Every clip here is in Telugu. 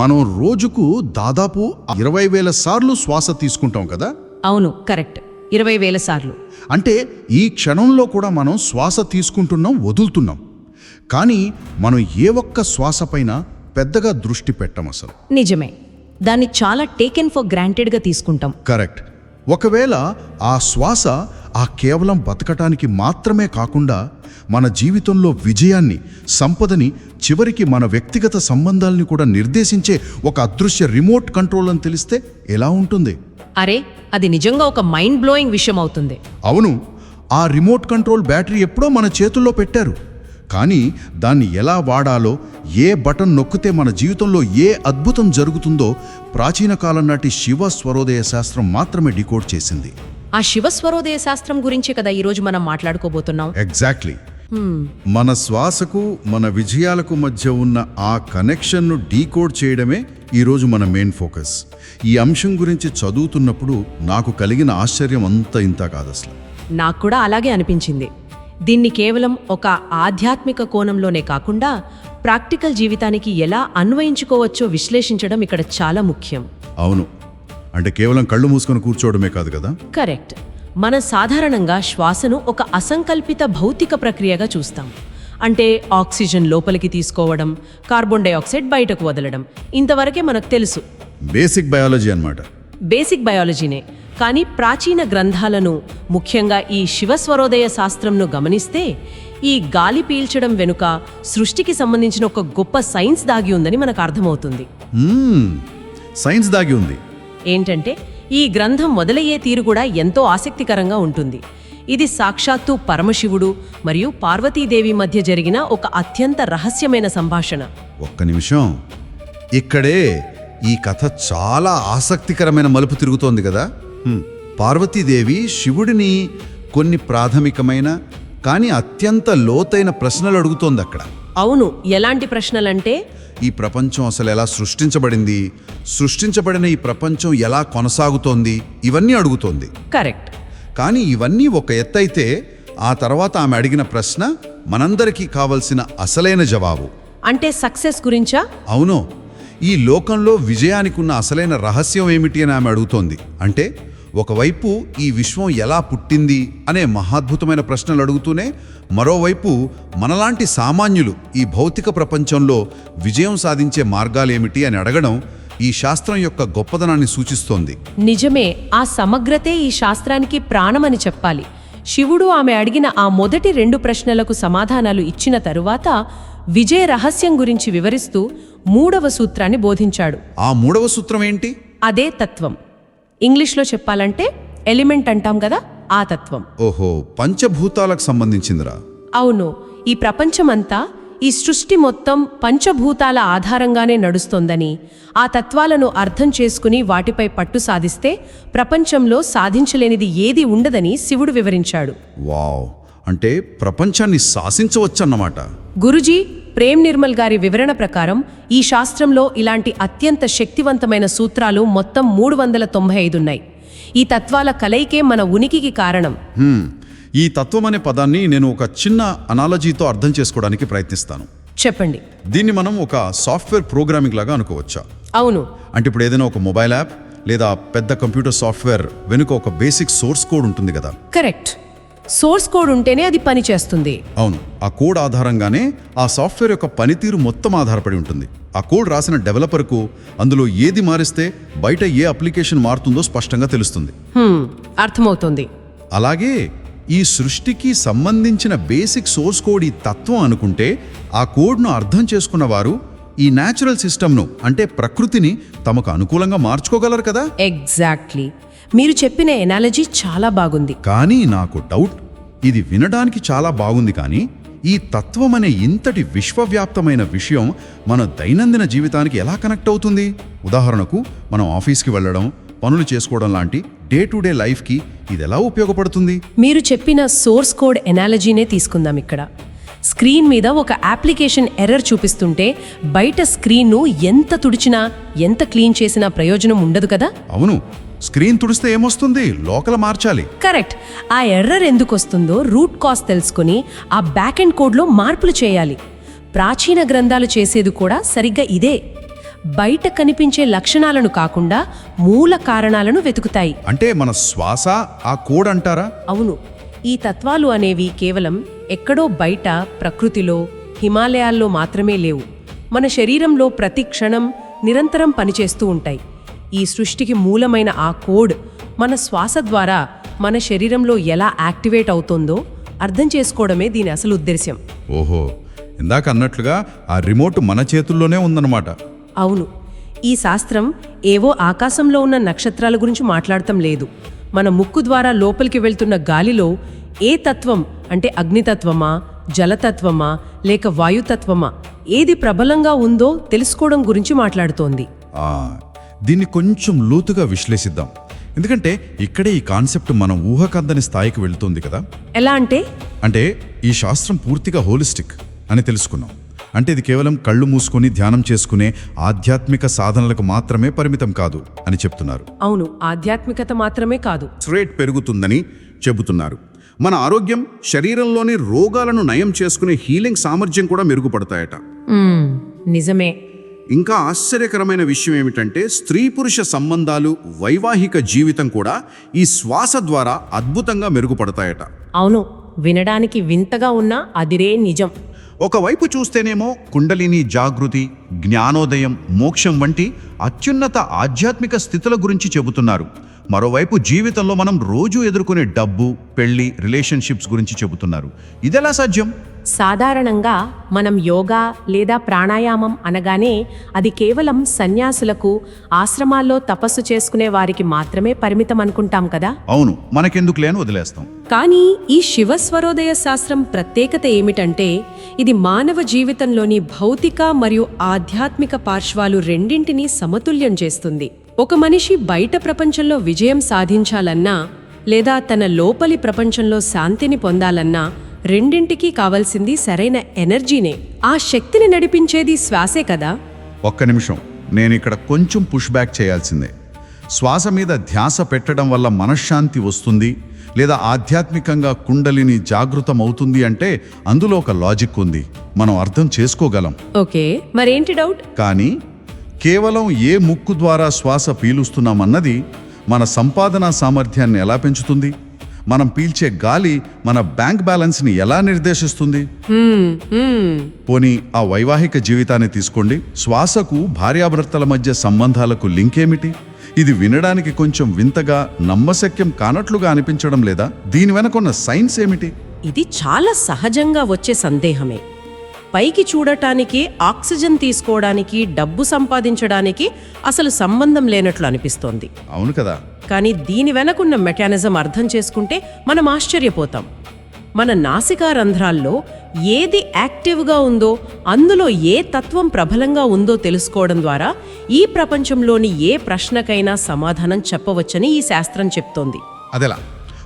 మనం రోజుకు దాదాపు 20,000 సార్లు శ్వాస తీసుకుంటాం కదా. అవును, కరెక్ట్. 20,000 సార్లు. అంటే ఈ క్షణంలో కూడా మనం శ్వాస తీసుకుంటున్నాం, వదులుతున్నాం. కానీ మనం ఏ ఒక్క శ్వాస పైన పెద్దగా దృష్టి పెట్టం అసలు. నిజమే, దాన్ని చాలా టేకెన్ ఫర్ గ్రాంటెడ్గా తీసుకుంటాం. కరెక్ట్. ఒకవేళ ఆ శ్వాస కేవలం బతకటానికి మాత్రమే కాకుండా మన జీవితంలో విజయాన్ని, సంపదని, చివరికి మన వ్యక్తిగత సంబంధాలని కూడా నిర్దేశించే ఒక అదృశ్య రిమోట్ కంట్రోల్ అని తెలిస్తే ఎలా ఉంటుంది? అరే, అది నిజంగా ఒక మైండ్ బ్లోయింగ్ విషయం అవుతుంది. అవును, ఆ రిమోట్ కంట్రోల్ బ్యాటరీ ఎప్పుడో మన చేతుల్లో పెట్టారు. కానీ దాన్ని ఎలా వాడాలో, ఏ బటన్ నొక్కితే మన జీవితంలో ఏ అద్భుతం జరుగుతుందో ప్రాచీన కాలం నాటి శివ స్వరోదయ శాస్త్రం మాత్రమే డికోడ్ చేసింది. ఆ శివ స్వరోదయ శాస్త్రం గురించే కదా ఈరోజు మనం మాట్లాడుకోబోతున్నాం. ఎగ్జాక్ట్లీ. మన శ్వాసకు, మన విజయాలకు మధ్య ఉన్న ఆ కనెక్షన్ను డీకోడ్ చేయడమే ఈరోజు మన మెయిన్ ఫోకస్. ఈ అంశం గురించి చదువుతున్నప్పుడు నాకు కలిగిన ఆశ్చర్యం అంత ఇంత కాదు అసలు. నాకు కూడా అలాగే అనిపించింది. దీన్ని కేవలం ఒక ఆధ్యాత్మిక కోణంలోనే కాకుండా ప్రాక్టికల్ జీవితానికి ఎలా అన్వయించుకోవచ్చో విశ్లేషించడం ఇక్కడ చాలా ముఖ్యం. అవును, అంటే కేవలం కళ్ళు మూసుకొని కూర్చోవడమే కాదు కదా. కరెక్ట్. మనం సాధారణంగా శ్వాసను ఒక అసంకల్పిత భౌతిక ప్రక్రియగా చూస్తాం. అంటే ఆక్సిజన్ లోపలికి తీసుకోవడం, కార్బన్ డైఆక్సైడ్ బయటకు వదలడం, ఇంతవరకే మనకు తెలుసు. బేసిక్ బయాలజీ అన్నమాట. బేసిక్ బయాలజీనే. కానీ ప్రాచీన గ్రంథాలను, ముఖ్యంగా ఈ శివస్వరోదయ శాస్త్రంను గమనిస్తే ఈ గాలి పీల్చడం వెనుక సృష్టికి సంబంధించిన ఒక గొప్ప సైన్స్ దాగి ఉందని మనకు అర్థమవుతుంది. సైన్స్ దాగి ఉంది. ఏంటంటే ఈ గ్రంథం మొదలయ్యే తీరు కూడా ఎంతో ఆసక్తికరంగా ఉంటుంది. ఇది సాక్షాత్తు పరమశివుడు మరియు పార్వతీదేవి మధ్య జరిగిన ఒక అత్యంత రహస్యమైన సంభాషణ. ఒక్క నిమిషం, ఇక్కడే ఈ కథ చాలా ఆసక్తికరమైన మలుపు తిరుగుతోంది కదా. పార్వతీదేవి శివుడిని కొన్ని ప్రాథమికమైన కానీ అత్యంత లోతైన ప్రశ్నలు అడుగుతోంది అక్కడ. అవును, ఎలాంటి ప్రశ్నలంటే ఈ ప్రపంచం అసలు ఎలా సృష్టించబడింది, సృష్టించబడిన ఈ ప్రపంచం ఎలా కొనసాగుతోంది, ఇవన్నీ అడుగుతోంది. కరెక్ట్. కానీ ఇవన్నీ ఒక ఎత్తైతే ఆ తర్వాత ఆమె అడిగిన ప్రశ్న మనందరికీ కావలసిన అసలైన జవాబు. అంటే సక్సెస్ గురించా? అవును, ఈ లోకంలో విజయానికి ఉన్న అసలైన రహస్యం ఏమిటి అని ఆమె అడుగుతోంది. అంటే ఒకవైపు ఈ విశ్వం ఎలా పుట్టింది అనే మహాద్భుతమైన ప్రశ్నలు అడుగుతూనే, మరోవైపు మనలాంటి సామాన్యులు ఈ భౌతిక ప్రపంచంలో విజయం సాధించే మార్గాలేమిటి అని అడగడం ఈ శాస్త్రం యొక్క గొప్పదనాన్ని సూచిస్తోంది. నిజమే, ఆ సమగ్రతే ఈ శాస్త్రానికి ప్రాణమని చెప్పాలి. శివుడు ఆమె అడిగిన ఆ మొదటి 2 ప్రశ్నలకు సమాధానాలు ఇచ్చిన తరువాత విజయ రహస్యం గురించి వివరిస్తూ 3వ సూత్రాన్ని బోధించాడు. ఆ 3వ సూత్రం ఏంటి? అదే తత్వం. ఇంగ్లీష్లో చెప్పాలంటే ఎలిమెంట్ అంటాం కదా, ఆ తత్వం. ఓహో, పంచభూతాలకు సంబంధించిందిరా. అవును, ఈ ప్రపంచమంతా, ఈ సృష్టి మొత్తం పంచభూతాల ఆధారంగానే నడుస్తోందని, ఆ తత్వాలను అర్థం చేసుకుని వాటిపై పట్టు సాధిస్తే ప్రపంచంలో సాధించలేనిది ఏది ఉండదని శివుడు వివరించాడు. వావ్, అంటే ప్రపంచాన్ని శాసించవచ్చన్నమాట. గురుజీ ప్రేమ్ నిర్మల్ గారి వివరణ ప్రకారం ఈ శాస్త్రంలో ఇలాంటి అత్యంత శక్తివంతమైన సూత్రాలు మొత్తం 395 ఉన్నాయి. ఈ తత్వాల కలయికే మన ఉనికికి కారణం. ఈ తత్వం అనే పదాన్ని నేను ఒక చిన్న అనాలజీతో అర్థం చేసుకోవడానికి ప్రయత్నిస్తాను. చెప్పండి. దీన్ని మనం ఒక సాఫ్ట్వేర్ ప్రోగ్రామింగ్ లాగా అనుకోవచ్చా? అవును. అంటే ఇప్పుడు ఏదైనా ఒక మొబైల్ యాప్ లేదా పెద్ద కంప్యూటర్ సాఫ్ట్వేర్ వెనుక ఒక బేసిక్ సోర్స్ కోడ్ ఉంటుంది కదా. కరెక్ట్. సోర్స్ కోడ్ ఉంటేనే అది పని చేస్తుంది. అవును, ఆ కోడ్ ఆధారంగానే ఆ సాఫ్ట్వేర్ యొక్క పనితీరు మొత్తం ఆధారపడి ఉంటుంది. ఆ కోడ్ రాసిన డెవలపర్కు అందులో ఏది మారిస్తే బయట ఏ అప్లికేషన్ మారుతుందో స్పష్టంగా తెలుస్తుంది. అర్థమవుతుంది. అలాగే ఈ సృష్టికి సంబంధించిన బేసిక్ సోర్స్ కోడ్ ఈ తత్వం అనుకుంటే, ఆ కోడ్ను అర్థం చేసుకున్న వారు ఈ న్యాచురల్ సిస్టమ్ను, అంటే ప్రకృతిని తమకు అనుకూలంగా మార్చుకోగలరు కదా. ఎగ్జాక్ట్లీ. మీరు చెప్పిన ఎనాలజీ చాలా బాగుంది. కానీ నాకు డౌట్, ఇది వినడానికి చాలా బాగుంది, కానీ ఈ తత్వం అనే ఇంతటి విశ్వవ్యాప్తమైన విషయం మన దైనందిన జీవితానికి ఎలా కనెక్ట్ అవుతుంది? ఉదాహరణకు మనం ఆఫీస్కి వెళ్ళడం, పనులు చేసుకోవడం లాంటి డే టు డే లైఫ్కి ఇది ఎలా ఉపయోగపడుతుంది? మీరు చెప్పిన సోర్స్ కోడ్ ఎనాలజీనే తీసుకుందాం. ఇక్కడ స్క్రీన్ మీద ఒక అప్లికేషన్ ఎర్రర్ చూపిస్తుంటే బయట స్క్రీన్ను ఎంత తుడిచినా, ఎంత క్లీన్ చేసినా ప్రయోజనం ఉండదు కదా. అవును, స్క్రీన్ తుడిస్తే ఏమొస్తుంది? లోకల మార్చాలి. కరెక్ట్. ఆ ఎర్రర్ ఎందుకు వస్తుందో రూట్ కాజ్ తెలుసుకుని ఆ బ్యాక్ ఎండ్ కోడ్లో మార్పులు చేయాలి. ప్రాచీన గ్రంథాలు చేసేది కూడా సరిగ్గా ఇదే. బయట కనిపించే లక్షణాలను కాకుండా మూల కారణాలను వెతుకుతాయి. అంటే మన శ్వాస ఆ కోడ్ అంటారా? అవును, ఈ తత్వాలు అనేవి కేవలం ఎక్కడో బయట ప్రకృతిలో, హిమాలయాల్లో మాత్రమే లేవు. మన శరీరంలో ప్రతి క్షణం నిరంతరం పనిచేస్తూ ఉంటాయి. ఈ సృష్టికి మూలమైన ఆ కోడ్ మన శ్వాస ద్వారా మన శరీరంలో ఎలా యాక్టివేట్ అవుతుందో అర్థం చేసుకోవడమే దీని అసలు ఉద్దేశ్యం. ఓహో, ఇందాక అన్నట్లుగా ఆ రిమోట్ మన చేతుల్లోనే ఉందన్నమాట. అవును, ఈ శాస్త్రం ఏవో ఆకాశంలో ఉన్న నక్షత్రాల గురించి మాట్లాడటం లేదు. మన ముక్కు ద్వారా లోపలికి వెళ్తున్న గాలిలో ఏ తత్వం, అంటే అగ్నితత్వమా, జలతత్వమా లేక వాయుతత్వమా, ఏది ప్రబలంగా ఉందో తెలుసుకోవడం గురించి మాట్లాడుతోంది. దీన్ని కొంచెం లోతుగా విశ్లేషిద్దాం. ఎందుకంటే ఇక్కడే ఈ కాన్సెప్ట్ మనం ఊహకందని స్థాయికి వెళ్తుంది కదా. ఎలా అంటే ఈ శాస్త్రం పూర్తిగా హోలిస్టిక్ అని తెలుసుకున్నాం. అంటే ఇది కేవలం కళ్ళు మూసుకొని ధ్యానం చేసుకునే ఆధ్యాత్మిక సాధనలకు మాత్రమే పరిమితం కాదు అని చెప్తున్నారు. అవును, ఆధ్యాత్మికత మాత్రమే కాదు, రేట్ పెరుగుతుందని చెబుతున్నారు. మన ఆరోగ్యం, శరీరంలోని రోగాలను నయం చేసుకునే హీలింగ్ సామర్థ్యం కూడా మెరుగుపడతాయట. నిజమే. ఇంకా ఆశ్చర్యకరమైన విషయం ఏమిటంటే స్త్రీ పురుష సంబంధాలు, వైవాహిక జీవితం కూడా ఈ శ్వాస ద్వారా అద్భుతంగా మెరుగుపడతాయట. అవును, వినడానికి వింతగా ఉన్నా అదిరే నిజం. ఒకవైపు చూస్తేనేమో కుండలిని జాగృతి, జ్ఞానోదయం, మోక్షం వంటి అత్యున్నత ఆధ్యాత్మిక స్థితుల గురించి చెబుతున్నారు. మరోవైపు జీవితంలో మనం రోజు ఎదుర్కొనే డబ్బు, పెళ్లి, రిలేషన్షిప్స్ గురించి చెబుతున్నారు. ఇదెలా సాధ్యం? సాధారణంగా మనం యోగా లేదా ప్రాణాయామం అనగానే అది కేవలం సన్యాసులకు, ఆశ్రమాల్లో తపస్సు చేసుకునే వారికి మాత్రమే పరిమితం అనుకుంటాం కదా. అవును, మనకెందుకు లేని వదిలేస్తాం. కానీ ఈ శివస్వరోదయ శాస్త్రం ప్రత్యేకత ఏమిటంటే ఇది మానవ జీవితంలోని భౌతిక మరియు ఆధ్యాత్మిక పార్శ్వాలు రెండింటినీ సమతుల్యం చేస్తుంది. ఒక మనిషి బయట ప్రపంచంలో విజయం సాధించాలన్నా లేదా తన లోపలి ప్రపంచంలో శాంతిని పొందాలన్నా రెండింటికీ కావాల్సింది సరైన ఎనర్జీనే. ఆ శక్తిని నడిపించేది శ్వాసే కదా. ఒక్క నిమిషం, నేను ఇక్కడ కొంచెం పుష్ బ్యాక్ చేయాల్సిందే. శ్వాస మీద ధ్యాస పెట్టడం వల్ల మనశ్శాంతి వస్తుంది లేదా ఆధ్యాత్మికంగా కుండలిని జాగృతం అవుతుంది అంటే అందులో ఒక లాజిక్ ఉంది, మనం అర్థం చేసుకోగలం. ఓకే, మరేంటి డౌట్? కానీ కేవలం ఏ ముక్కు ద్వారా శ్వాస పీలుస్తున్నామన్నది మన సంపాదనా సామర్థ్యాన్ని ఎలా పెంచుతుంది? మనం పీల్చే గాలి మన బ్యాంక్ బ్యాలెన్స్ని ఎలా నిర్దేశిస్తుంది? పోనీ ఆ వైవాహిక జీవితాన్ని తీసుకోండి. శ్వాసకు భార్యాభర్తల మధ్య సంబంధాలకు లింక్ ఏమిటి? ఇది వినడానికి కొంచెం వింతగా, నమ్మశక్యం కానట్లుగా అనిపించడం లేదా? దీని వెనకున్న సైన్స్ ఏమిటి? ఇది చాలా సహజంగా వచ్చే సందేహమే. పైకి చూడటానికి, ఆక్సిజన్ తీసుకోవడానికి, డబ్బు సంపాదించడానికి అసలు సంబంధం లేనట్లు అనిపిస్తోంది. అవును కదా. కానీ దీని వెనకున్న మెకానిజం అర్థం చేసుకుంటే మనం ఆశ్చర్యపోతాం. మన నాసికా రంధ్రాల్లో ఏది యాక్టివ్గా ఉందో, అందులో ఏ తత్వం ప్రబలంగా ఉందో తెలుసుకోవడం ద్వారా ఈ ప్రపంచంలోని ఏ ప్రశ్నకైనా సమాధానం చెప్పవచ్చని ఈ శాస్త్రం చెప్తోంది. అదెలా?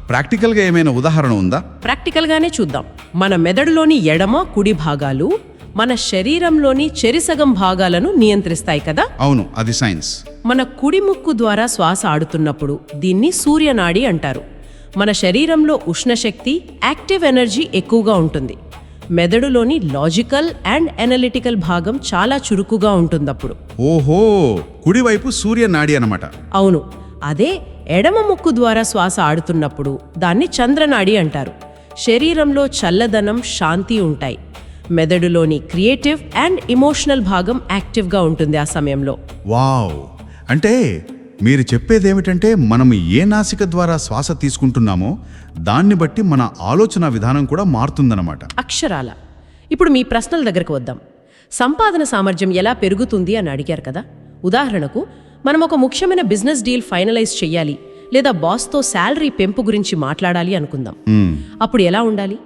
ప్రాక్టికల్గా ఏమైనా ఉదాహరణ ఉందా? ప్రాక్టికల్గానే చూద్దాం. మన మెదడులోని ఎడమ, కుడి భాగాలు మన శరీరంలోని చెరిసగం భాగాలను నియంత్రిస్తాయి కదా. అవును, అది సైన్స్. మన కుడి ముక్కు ద్వారా శ్వాస ఆడుతున్నప్పుడు దీన్ని సూర్యనాడి అంటారు. మన శరీరంలో ఉష్ణశక్తి, యాక్టివ్ ఎనర్జీ ఎక్కువగా ఉంటుంది. మెదడులోని లాజికల్ అండ్ ఎనలిటికల్ భాగం చాలా చురుకుగా ఉంటుందప్పుడు. ఓహో, కుడివైపు సూర్యనాడి అన్నమాట. అవును, అదే ఎడమ ముక్కు ద్వారా శ్వాస ఆడుతున్నప్పుడు దాన్ని చంద్రనాడి అంటారు. శరీరంలో చల్లదనం, శాంతి ఉంటాయి. మెదడులోని క్రియేటివ్ అండ్ ఇమోషనల్ భాగం యాక్టివ్గా ఉంటుంది ఆ సమయంలో. వావ్! అంటే మీరు చెప్పేదేమిటంటే మనం ఏ నాసిక ద్వారా శ్వాస తీసుకుంటున్నామో దాన్ని బట్టి మన ఆలోచన విధానం కూడా మారుతుందన్నమాట. అక్షరాల. ఇప్పుడు మీ ప్రశ్నల దగ్గరకు వద్దాం. సంపాదన సామర్థ్యం ఎలా పెరుగుతుంది అని అడిగారు కదా. ఉదాహరణకు, మనం ఒక ముఖ్యమైన బిజినెస్ డీల్ ఫైనలైజ్ చెయ్యాలి లేదా బాస్తో శాలరీ పెంపు గురించి మాట్లాడాలి అనుకుందాం. అప్పుడు ఎలా ఉండాలి?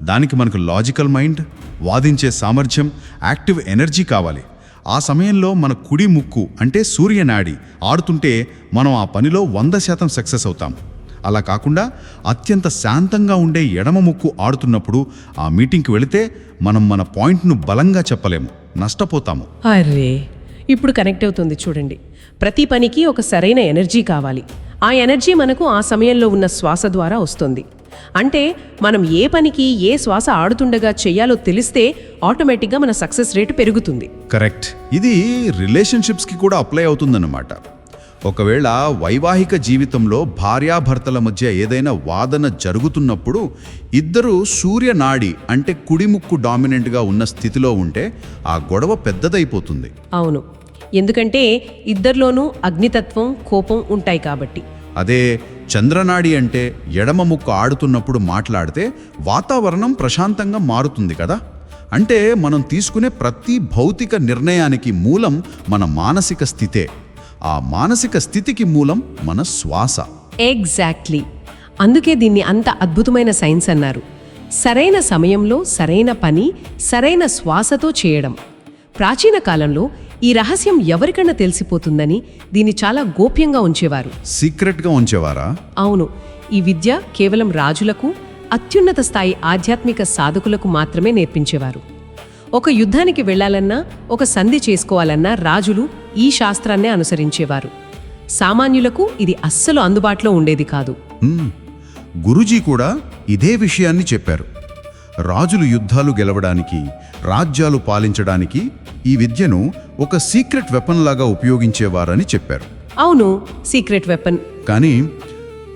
దానికి మనకు లాజికల్ మైండ్, వాదించే సామర్థ్యం, యాక్టివ్ ఎనర్జీ కావాలి. ఆ సమయంలో మన కుడి ముక్కు అంటే సూర్యనాడి ఆడుతుంటే మనం ఆ పనిలో 100% సక్సెస్ అవుతాం. అలా కాకుండా అత్యంత శాంతంగా ఉండే ఎడమ ముక్కు ఆడుతున్నప్పుడు ఆ మీటింగ్కి వెళితే మనం మన పాయింట్ను బలంగా చెప్పలేము, నష్టపోతాము. అరే, ఇప్పుడు కనెక్ట్ అవుతుంది చూడండి. ప్రతి పనికి ఒక సరైన ఎనర్జీ కావాలి. ఆ ఎనర్జీ మనకు ఆ సమయంలో ఉన్న శ్వాస ద్వారా వస్తుంది. అంటే మనం ఏ పనికి ఏ శ్వాస ఆడుతుండగా చెయ్యాలో తెలిస్తే ఆటోమేటిక్గా మన సక్సెస్ రేటు పెరుగుతుంది. కరెక్ట్. ఇది రిలేషన్షిప్స్కి కూడా అప్లై అవుతుందన్నమాట. ఒకవేళ వైవాహిక జీవితంలో భార్యాభర్తల మధ్య ఏదైనా వాదన జరుగుతున్నప్పుడు ఇద్దరు సూర్యనాడి అంటే కుడిముక్కు డామినెంట్గా ఉన్న స్థితిలో ఉంటే ఆ గొడవ పెద్దదైపోతుంది. అవును, ఎందుకంటే ఇద్దరిలోనూ అగ్నితత్వం కోపం ఉంటాయి కాబట్టి. అదే చంద్రనాడి అంటే ఎడమ ముక్కు ఆడుతున్నప్పుడు మాట్లాడితే వాతావరణం ప్రశాంతంగా మారుతుంది కదా. అంటే మనం తీసుకునే ప్రతి భౌతిక నిర్ణయానికి మూలం మన మానసిక స్థితే. ఆ మానసిక స్థితికి మూలం మన శ్వాస. ఎగ్జాక్ట్లీ. అందుకే దీన్ని అంత అద్భుతమైన సైన్స్ అన్నారు. సరైన సమయంలో సరైన పని సరైన శ్వాసతో చేయడం. ప్రాచీన కాలంలో ఈ రహస్యం ఎవరికన్నా తెలిసిపోతుందని దీన్ని చాలా గోప్యంగా ఉంచేవారు. సీక్రెట్గా ఉంచేవారా? అవును. ఈ విద్య కేవలం రాజులకు, అత్యున్నత స్థాయి ఆధ్యాత్మిక సాధకులకు మాత్రమే నేర్పించేవారు. ఒక యుద్ధానికి వెళ్లాలన్నా, ఒక సంధి చేసుకోవాలన్నా రాజులు ఈ శాస్త్రాన్నే అనుసరించేవారు. సామాన్యులకు ఇది అస్సలు అందుబాటులో ఉండేది కాదు. గురూజీ కూడా ఇదే విషయాన్ని చెప్పారు. రాజులు యుద్ధాలు గెలవడానికి, రాజ్యాలు పాలించడానికి ఈ విద్యను ఒక సీక్రెట్ వెపన్ లాగా ఉపయోగించేవారని చెప్పారు. అవును, సీక్రెట్ వెపన్. కానీ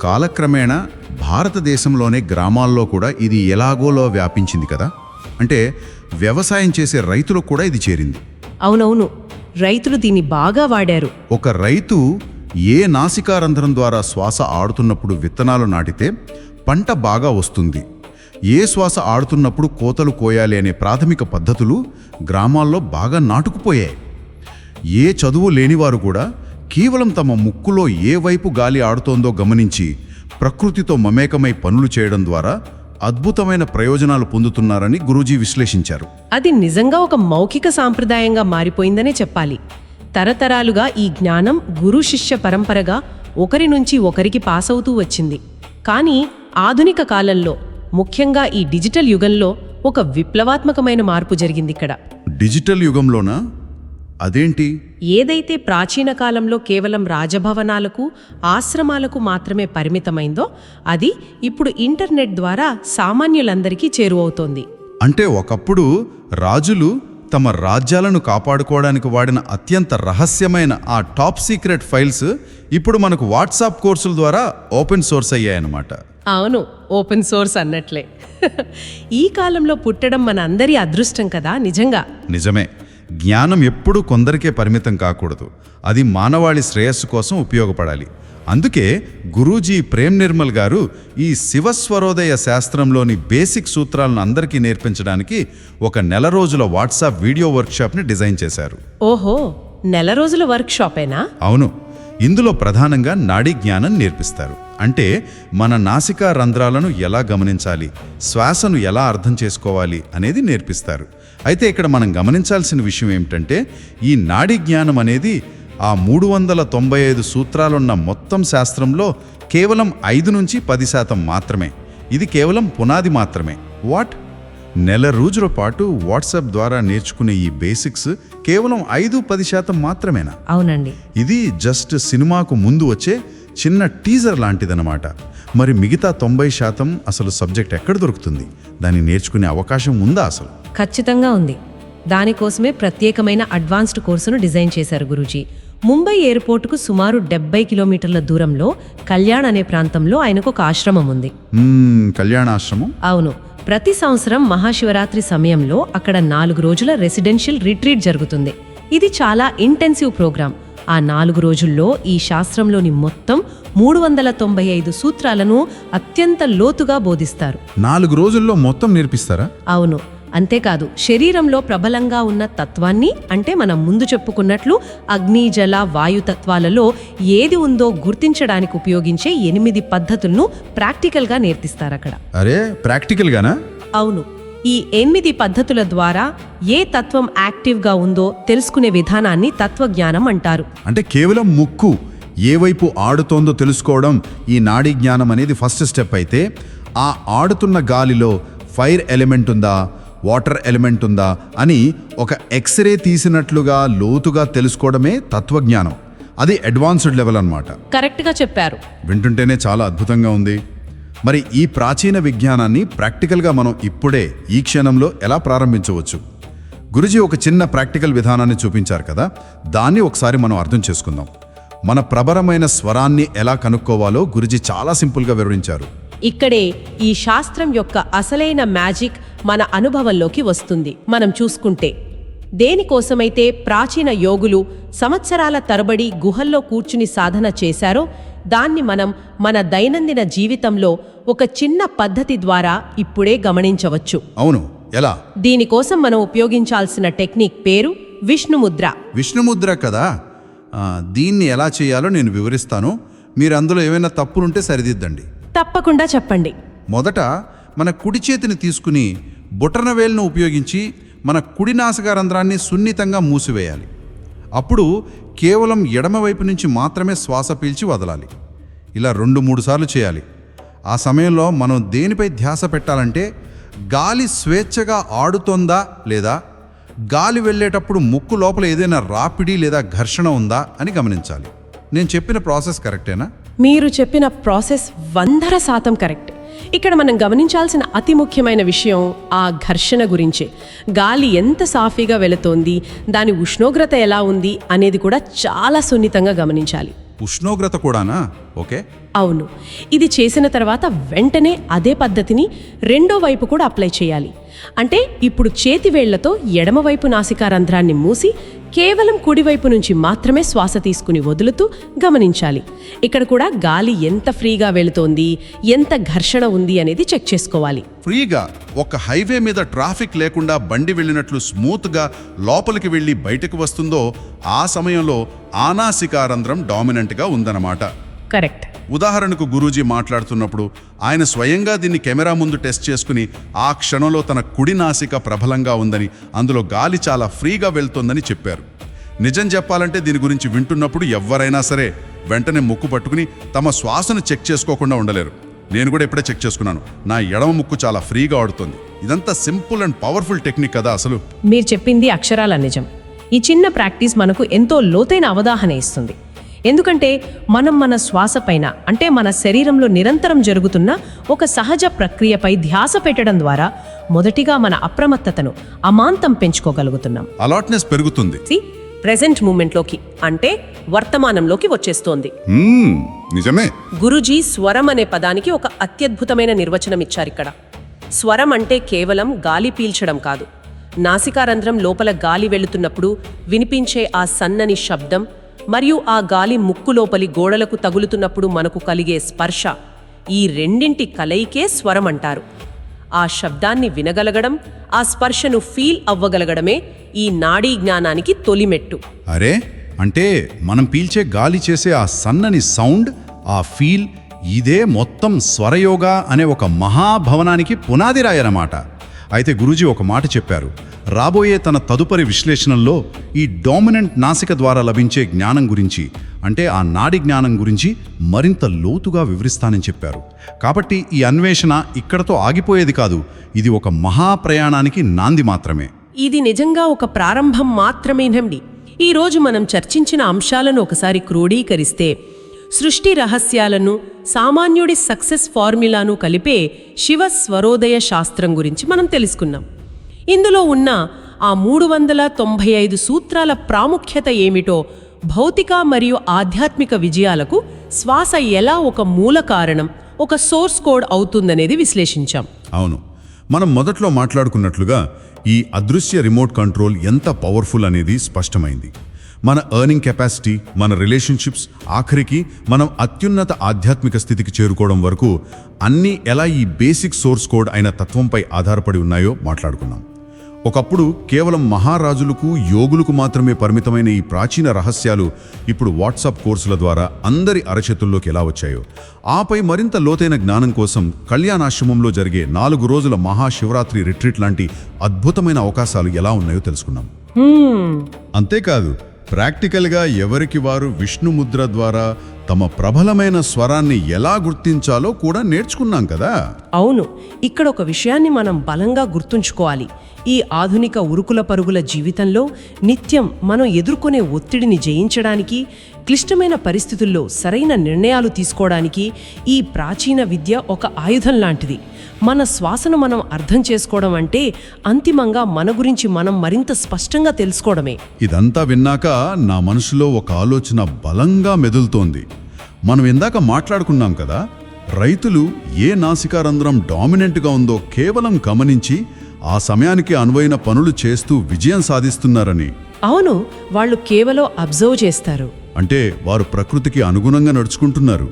కాలక్రమేణా భారతదేశంలోనే గ్రామాల్లో కూడా ఇది ఎలాగోలో వ్యాపించింది కదా. అంటే వ్యవసాయం చేసే రైతులకు కూడా ఇది చేరింది. అవునవును, రైతులు దీన్ని బాగా వాడారు. ఒక రైతు ఏ నాసికారంధ్రం ద్వారా శ్వాస ఆడుతున్నప్పుడు విత్తనాలు నాటితే పంట బాగా వస్తుంది, ఏ శ్వాస ఆడుతున్నప్పుడు కోతలు కోయాలి అనే ప్రాథమిక పద్ధతులు గ్రామాల్లో బాగా నాటుకుపోయాయి. ఏ చదువు లేనివారు కూడా కేవలం తమ ముక్కులో ఏ వైపు గాలి ఆడుతోందో గమనించి ప్రకృతితో మమేకమై పనులు చేయడం ద్వారా అద్భుతమైన ప్రయోజనాలు పొందుతున్నారని గురూజీ విశ్లేషించారు. అది నిజంగా ఒక మౌఖిక సాంప్రదాయంగా మారిపోయిందనే చెప్పాలి. తరతరాలుగా ఈ జ్ఞానం గురు శిష్య పరంపరగా ఒకరి నుంచి ఒకరికి పాస్ అవుతూ వచ్చింది. కానీ ఆధునిక కాలంలో, ముఖ్యంగా ఈ డిజిటల్ యుగంలో ఒక విప్లవాత్మకమైన మార్పు జరిగింది ఇక్కడ. డిజిటల్ యుగంలోనా? అదేంటి? ఏదైతే ప్రాచీన కాలంలో కేవలం రాజభవనాలకు, ఆశ్రమాలకు మాత్రమే పరిమితమైందో అది ఇప్పుడు ఇంటర్నెట్ ద్వారా సామాన్యులందరికీ చేరువవుతోంది. అంటే ఒకప్పుడు రాజులు తమ రాజ్యాలను కాపాడుకోవడానికి వాడిన అత్యంత రహస్యమైన ఆ టాప్ సీక్రెట్ ఫైల్స్ ఇప్పుడు మనకు వాట్సాప్ కోర్సుల ద్వారా ఓపెన్ సోర్స్ అయ్యాయన్నమాట. అవును, ఓపెన్ సోర్స్ అన్నట్లే. ఈ కాలంలో పుట్టడం మన అందరి అదృష్టం కదా. నిజమే. జ్ఞానం ఎప్పుడూ కొందరికే పరిమితం కాకూడదు. అది మానవాళి శ్రేయస్సు కోసం ఉపయోగపడాలి. అందుకే గురూజీ ప్రేమ్ నిర్మల్ గారు ఈ శివస్వరోదయ శాస్త్రంలోని బేసిక్ సూత్రాలను అందరికీ నేర్పించడానికి ఒక నెల రోజుల వాట్సాప్ వీడియో వర్క్షాప్ని డిజైన్ చేశారు. ఓహో, నెల రోజుల వర్క్షాపేనా? అవును. ఇందులో ప్రధానంగా నాడీ జ్ఞానం నేర్పిస్తారు. అంటే మన నాసికా రంధ్రాలను ఎలా గమనించాలి, శ్వాసను ఎలా అర్థం చేసుకోవాలి అనేది నేర్పిస్తారు. అయితే ఇక్కడ మనం గమనించాల్సిన విషయం ఏమిటంటే ఈ నాడీ జ్ఞానం అనేది ఆ 395 సూత్రాలున్న మొత్తం శాస్త్రంలో కేవలం 5 నుంచి 10% మాత్రమే. ఇది కేవలం పునాది మాత్రమే. నెల రోజుల పాటు వాట్సాప్ ద్వారా నేర్చుకునే ఈ బేసిక్స్ కేవలం 5-10% మాత్రమేనా? అవునండి. ఇది జస్ట్ సినిమాకు ముందు వచ్చే చిన్న టీజర్ లాంటిదన్నమాట. మరి మిగతా 90% అసలు సబ్జెక్ట్ ఎక్కడ దొరుకుతుంది? దాన్ని నేర్చుకునే అవకాశం ఉందా అసలు? ఖచ్చితంగా ఉంది. దానికోసమే ప్రత్యేకమైన అడ్వాన్స్డ్ కోర్సును డిజైన్ చేశారు గురూజీ. ముంబై ఎయిర్పోర్టుకు సుమారు 70 కిలోమీటర్ల దూరంలో కళ్యాణ్ అనే ప్రాంతంలో ఆయనకు ఒక ఆశ్రమం ఉంది. కళ్యాణాశ్రమం? అవును. ప్రతి సంవత్సరం మహాశివరాత్రి సమయంలో అక్కడ 4 రోజుల రెసిడెన్షియల్ రిట్రీట్ జరుగుతుంది. ఇది చాలా ఇంటెన్సివ్ ప్రోగ్రాం. ఆ 4 రోజుల్లో ఈ శాస్త్రంలోని మొత్తం 395 సూత్రాలను అత్యంత లోతుగా బోధిస్తారు. 4 రోజుల్లో మొత్తం నేర్పిస్తారా? అవును. అంతేకాదు, శరీరంలో ప్రబలంగా ఉన్న తత్వాన్ని, అంటే మనం ముందు చెప్పుకున్నట్లు అగ్ని, జల, వాయు తత్వాలలో ఏది ఉందో గుర్తించడానికి ఉపయోగించే 8 పద్ధతులను ప్రాక్టికల్గా నేర్పిస్తారు అక్కడ. అరే, ప్రాక్టికల్గానా? అవును. ఈ 8 పద్ధతుల ద్వారా ఏ తత్వం యాక్టివ్గా ఉందో తెలుసుకునే విధానాన్ని తత్వజ్ఞానం అంటారు. అంటే కేవలం ముక్కు ఏ వైపు ఆడుతోందో తెలుసుకోవడం ఈ నాడీ జ్ఞానం అనేది ఫస్ట్ స్టెప్ అయితే, ఆ ఆడుతున్న గాలిలో ఫైర్ ఎలిమెంట్ ఉందా, వాటర్ ఎలిమెంట్ ఉందా అని ఒక ఎక్స్రే తీసినట్లుగా లోతుగా తెలుసుకోవడమే తత్వజ్ఞానం. అది అడ్వాన్స్డ్ లెవెల్ అన్నమాట. కరెక్ట్గా చెప్పారు. వింటుంటేనే చాలా అద్భుతంగా ఉంది. మరి ఈ ప్రాచీన విజ్ఞానాన్ని ప్రాక్టికల్గా మనం ఇప్పుడే ఈ క్షణంలో ఎలా ప్రారంభించవచ్చు? గురుజీ ఒక చిన్న ప్రాక్టికల్ విధానాన్ని చూపించారు కదా, దాన్ని ఒకసారి మనం అర్థం చేసుకుందాం. మన ప్రబలమైన స్వరాన్ని ఎలా కనుక్కోవాలో గురుజీ చాలా సింపుల్గా వివరించారు. ఇక్కడే ఈ శాస్త్రం యొక్క అసలైన మ్యాజిక్ మన అనుభవంలోకి వస్తుంది. మనం చూసుకుంటే దేనికోసమైతే ప్రాచీన యోగులు సంవత్సరాల తరబడి గుహల్లో కూర్చుని సాధన చేశారో దాన్ని మనం మన దైనందిన జీవితంలో ఒక చిన్న పద్ధతి ద్వారా ఇప్పుడే గమనించవచ్చు. అవును, ఎలా? దీనికోసం మనం ఉపయోగించాల్సిన టెక్నిక్ పేరు విష్ణుముద్ర. విష్ణుముద్ర కదా. దీన్ని ఎలా చేయాలో నేను వివరిస్తాను. మీరు అందులో ఏమైనా తప్పులుంటే సరిదిద్దండి. తప్పకుండా చెప్పండి. మొదట మన కుడి చేతిని తీసుకుని బొటనవేలును ఉపయోగించి మన కుడి నాసికారంధ్రాన్ని సున్నితంగా మూసివేయాలి. అప్పుడు కేవలం ఎడమవైపు నుంచి మాత్రమే శ్వాస పీల్చి వదలాలి. ఇలా 2-3 సార్లు చేయాలి. ఆ సమయంలో మనం దేనిపై ధ్యాస పెట్టాలంటే గాలి స్వేచ్ఛగా ఆడుతోందా లేదా, గాలి వెళ్ళేటప్పుడు ముక్కు లోపల ఏదైనా రాపిడి లేదా ఘర్షణ ఉందా అని గమనించాలి. నేను చెప్పిన ప్రాసెస్ కరెక్టేనా? మీరు చెప్పిన ప్రాసెస్ 100% కరెక్ట్. ఇక్కడ మనం గమనించాల్సిన అతి ముఖ్యమైన విషయం ఆ ఘర్షణ గురించే. గాలి ఎంత సాఫీగా వెళుతోంది, దాని ఉష్ణోగ్రత ఎలా ఉంది అనేది కూడా చాలా సున్నితంగా గమనించాలి. ఉష్ణోగ్రత కూడానా? ఓకే. అవును. ఇది చేసిన తర్వాత వెంటనే అదే పద్ధతిని రెండో వైపు కూడా అప్లై చేయాలి. అంటే ఇప్పుడు చేతివేళ్లతో ఎడమవైపు నాసికారంధ్రాన్ని మూసి కేవలం కుడివైపు నుంచి మాత్రమే శ్వాస తీసుకుని వదులుతూ గమనించాలి. ఇక్కడ కూడా గాలి ఎంత ఫ్రీగా వెళుతోంది, ఎంత ఘర్షణ ఉంది అనేది చెక్ చేసుకోవాలి. ఫ్రీగా ఒక హైవే మీద ట్రాఫిక్ లేకుండా బండి వెళ్ళినట్లు స్మూత్గా లోపలికి వెళ్ళి బయటకు వస్తుందో ఆ సమయంలో ఆనాసికారంధ్రం డామినెంట్గా ఉందన్నమాట. కరెక్ట్. ఉదాహరణకు గురూజీ మాట్లాడుతున్నప్పుడు ఆయన స్వయంగా దీన్ని కెమెరా ముందు టెస్ట్ చేసుకుని ఆ క్షణంలో తన కుడి నాసిక ప్రబలంగా ఉందని, అందులో గాలి చాలా ఫ్రీగా వెళ్తోందని చెప్పారు. నిజం చెప్పాలంటే దీని గురించి వింటున్నప్పుడు ఎవరైనా సరే వెంటనే ముక్కు పట్టుకుని తమ శ్వాసను చెక్ చేసుకోకుండా ఉండలేరు. నేను కూడా ఇప్పుడే చెక్ చేసుకున్నాను. నా ఎడమ ముక్కు చాలా ఫ్రీగా ఆడుతుంది. ఇదంతా సింపుల్ అండ్ పవర్ఫుల్ టెక్నిక్ కదా అసలు. మీరు చెప్పింది అక్షరాల నిజం. ఈ చిన్న ప్రాక్టీస్ మనకు ఎంతో లోతైన అవగాహన ఇస్తుంది. ఎందుకంటే మనం మన శ్వాస పైన, అంటే మన శరీరంలో నిరంతరం జరుగుతున్న ఒక సహజ ప్రక్రియపై ధ్యాస పెట్టడం ద్వారా మొదటిగా మన అప్రమత్తతను అమాంతం పెంచుకోగలుగుతున్నాం. అలర్ట్నెస్ పెరుగుతుంది. ప్రెజెంట్ మూమెంట్లోకి, అంటే వర్తమానంలోకి వచ్చేస్తోంది. నిజమే. గురూజీ స్వరం అనే పదానికి ఒక అత్యద్భుతమైన నిర్వచనం ఇచ్చారిక్కడ. స్వరం అంటే కేవలం గాలి పీల్చడం కాదు. నాసికారంధ్రం లోపల గాలి వెళుతున్నప్పుడు వినిపించే ఆ సన్నని శబ్దం మరియు ఆ గాలి ముక్కు లోపలి గోడలకు తగులుతున్నప్పుడు మనకు కలిగే స్పర్శ, ఈ రెండింటి కలయికే స్వరం అంటారు. ఆ శబ్దాన్ని వినగలగడం, ఆ స్పర్శను ఫీల్ అవ్వగలగడమే ఈ నాడీ జ్ఞానానికి తొలిమెట్టు. అరే, అంటే మనం పీల్చే గాలి చేసే ఆ సన్నని సౌండ్, ఆ ఫీల్, ఇదే మొత్తం స్వరయోగా అనే ఒక మహాభవనానికి పునాది రాయనమాట. అయితే గురూజీ ఒక మాట చెప్పారు. రాబోయే తన తదుపరి విశ్లేషణల్లో ఈ డామినెంట్ నాసిక ద్వారా లభించే జ్ఞానం గురించి, అంటే ఆ నాడి జ్ఞానం గురించి మరింత లోతుగా వివరిస్తానని చెప్పారు. కాబట్టి ఈ అన్వేషణ ఇక్కడతో ఆగిపోయేది కాదు. ఇది ఒక మహాప్రయాణానికి నాంది మాత్రమే. ఇది నిజంగా ఒక ప్రారంభం మాత్రమేనండి. ఈరోజు మనం చర్చించిన అంశాలను ఒకసారి క్రోడీకరిస్తే సృష్టి రహస్యాలను, సామాన్యుడి సక్సెస్ ఫార్ములాను కలిపే శివ స్వరోదయ శాస్త్రం గురించి మనం తెలుసుకున్నాం. ఇందులో ఉన్న ఆ 395 సూత్రాల ప్రాముఖ్యత ఏమిటో, భౌతిక మరియు ఆధ్యాత్మిక విజయాలకు శ్వాస ఎలా ఒక మూల కారణం, ఒక సోర్స్ కోడ్ అవుతుందనేది విశ్లేషించాం. అవును, మనం మొదట్లో మాట్లాడుకున్నట్లుగా ఈ అదృశ్య రిమోట్ కంట్రోల్ ఎంత పవర్ఫుల్ అనేది స్పష్టమైంది. మన ఎర్నింగ్ కెపాసిటీ, మన రిలేషన్షిప్స్, ఆఖరికి మనం అత్యున్నత ఆధ్యాత్మిక స్థితికి చేరుకోవడం వరకు అన్నీ ఎలా ఈ బేసిక్ సోర్స్ కోడ్ అయిన తత్వంపై ఆధారపడి ఉన్నాయో మాట్లాడుకున్నాం. ఒకప్పుడు కేవలం మహారాజులకు, యోగులకు మాత్రమే పరిమితమైన ఈ ప్రాచీన రహస్యాలు ఇప్పుడు వాట్సాప్ కోర్సుల ద్వారా అందరి అరచేతుల్లోకి ఎలా వచ్చాయో, ఆపై మరింత లోతైన జ్ఞానం కోసం కళ్యాణాశ్రమంలో జరిగే 4 రోజుల మహాశివరాత్రి రిట్రీట్ లాంటి అద్భుతమైన అవకాశాలు ఎలా ఉన్నాయో తెలుసుకున్నాం. అంతేకాదు, ప్రాక్టికల్గా ఎవరికి వారు విష్ణుముద్ర ద్వారా తమ ప్రబలమైన స్వరాన్ని ఎలా గుర్తించాలో కూడా నేర్చుకున్నాం కదా. అవును, ఇక్కడ ఒక విషయాన్ని మనం బలంగా గుర్తుంచుకోవాలి. ఈ ఆధునిక ఉరుకుల పరుగుల జీవితంలో నిత్యం మనం ఎదుర్కొనే ఒత్తిడిని జయించడానికి క్లిష్టమైన పరిస్థితుల్లో సరైన నిర్ణయాలు తీసుకోవడానికి ఈ ప్రాచీన విద్య ఒక ఆయుధం లాంటిది. మన శ్వాసను మనం అర్థం చేసుకోవడం అంటే అంతిమంగా మన గురించి మనం మరింత స్పష్టంగా తెలుసుకోవడమే. ఇదంతా విన్నాక నా మనసులో ఒక ఆలోచన బలంగా మెదులుతోంది. మనం ఇందాక మాట్లాడుకున్నాం కదా, రైతులు ఏ నాసికారంధ్రం డామినెంట్గా ఉందో కేవలం గమనించి ఆ సమయానికి అనువైన పనులు చేస్తూ విజయం సాధిస్తున్నారని. అవును, వాళ్ళు కేవలం అబ్జర్వ్ చేస్తారు. అంటే వారు ప్రకృతికి అనుగుణంగా నడుచుకుంటున్నారు.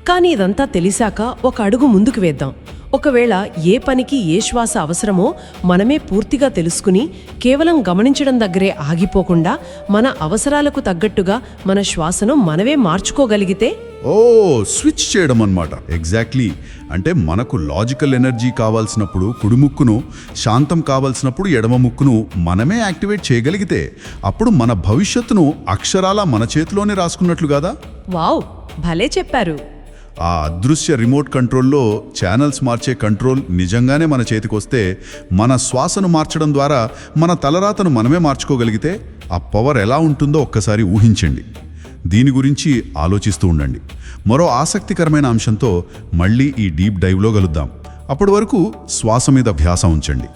కానీ ఇదంతా తెలిసాక ఒక అడుగు ముందుకు వేద్దాం. ఒకవేళ ఏ పనికి ఏ శ్వాస అవసరమో మనమే పూర్తిగా తెలుసుకుని కేవలం గమనించడం దగ్గరే ఆగిపోకుండా మన అవసరాలకు తగ్గట్టుగా మన శ్వాసను మనమే మార్చుకోగలిగితే? ఓ, స్విచ్ చేయడం అన్నమాట. ఎగ్జాక్ట్లీ. అంటే మనకు లాజికల్ ఎనర్జీ కావాల్సినప్పుడు కుడి ముక్కును, శాంతం కావాల్సినప్పుడు ఎడమ ముక్కును మనమే యాక్టివేట్ చేయగలిగితే అప్పుడు మన భవిష్యత్తును అక్షరాలా మన చేతిలోనే రాసుకున్నట్లు కదా. వావ్, భలే చెప్పారు. ఆ అదృశ్య రిమోట్ కంట్రోల్లో ఛానల్స్ మార్చే కంట్రోల్ నిజంగానే మన చేతికొస్తే, మన శ్వాసను మార్చడం ద్వారా మన తలరాతను మనమే మార్చుకోగలిగితే ఆ పవర్ ఎలా ఉంటుందో ఒక్కసారి ఊహించండి. దీని గురించి ఆలోచిస్తూ ఉండండి. మరో ఆసక్తికరమైన అంశంతో మళ్ళీ ఈ డీప్ డైవ్లో కలుద్దాం. అప్పటి వరకు శ్వాస మీద ధ్యాస ఉంచండి.